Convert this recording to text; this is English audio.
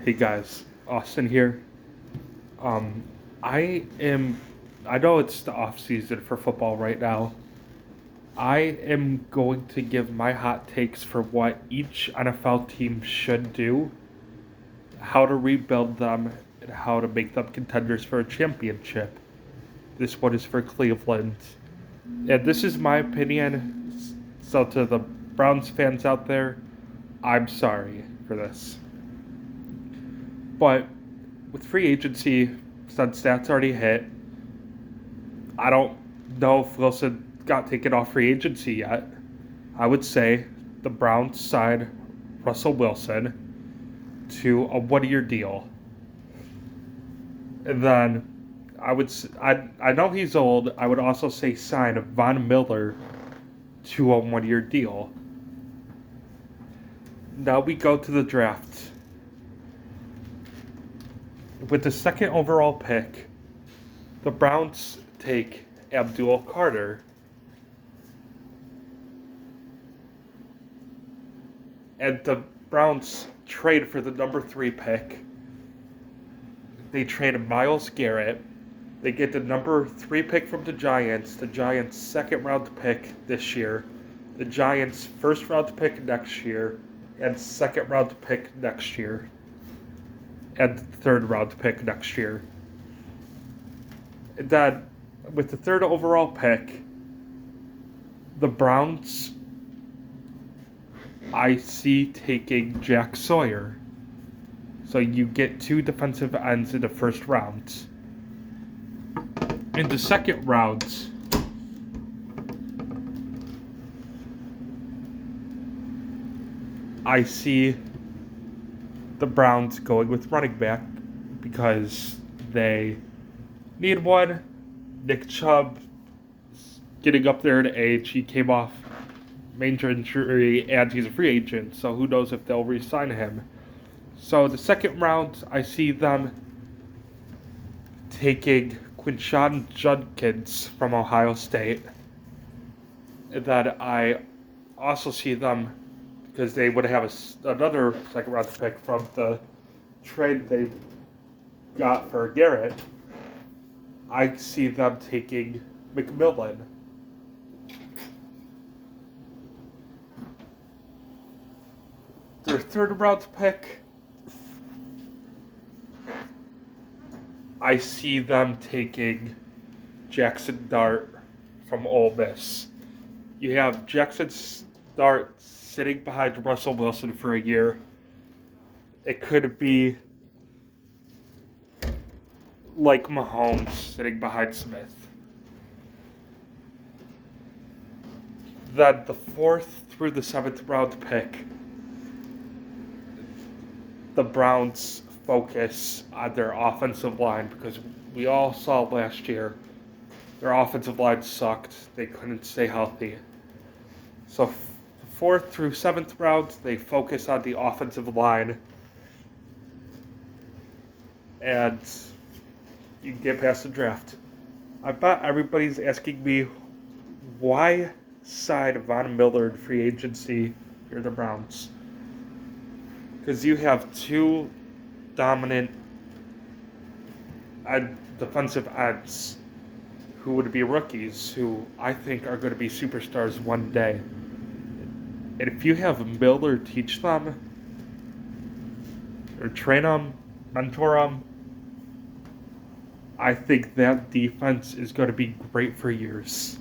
Hey guys, Austin here. Um, I am. I know it's the off season for football right now. I am going to give my hot takes for what each NFL team should do, how to rebuild them, and how to make them contenders for a championship. This one is for Cleveland, and this is my opinion. So to the Browns fans out there, I'm sorry for this, but with free agency, since that's already hit, I don't know if Wilson got taken off free agency yet. I would say the Browns signed Russell Wilson to a 1 year deal. And then I know he's old. I would also say sign Von Miller to a 1 year deal. Now we go to the draft. With the second overall pick, the Browns take Abdul Carter, and the Browns trade for the number 3 pick. They trade Myles Garrett. They get the number 3 pick from the Giants' second round pick this year, the Giants' first round pick next year, and second round pick next year, and third round pick next year. And then, with the third overall pick, the Browns, I see taking Jack Sawyer. So you get 2 defensive ends in the first round. In the second round, I see the Browns going with running back because they need one. Nick Chubb getting up there in age. He came off major injury and he's a free agent, so who knows if they'll re-sign him. So the second round, I see them taking Quinshon Judkins from Ohio State. And then I also see them, because they would have another second round pick from the trade they got for Garrett, I see them taking McMillan. Their third round pick, I see them taking Jackson Dart from Ole Miss. You have Jackson Dart sitting behind Russell Wilson for a year. It could be like Mahomes sitting behind Smith. Then the fourth through the seventh round pick, the Browns focus on their offensive line because we all saw last year their offensive line sucked. They couldn't stay healthy. So fourth through seventh round, they focus on the offensive line, and you can get past the draft. I bet everybody's asking me why sign Von Miller in free agency for the Browns. Because you have 2 dominant defensive ends who would be rookies, who I think are going to be superstars one day. And if you have Miller teach them, or train them, mentor them, I think that defense is going to be great for years.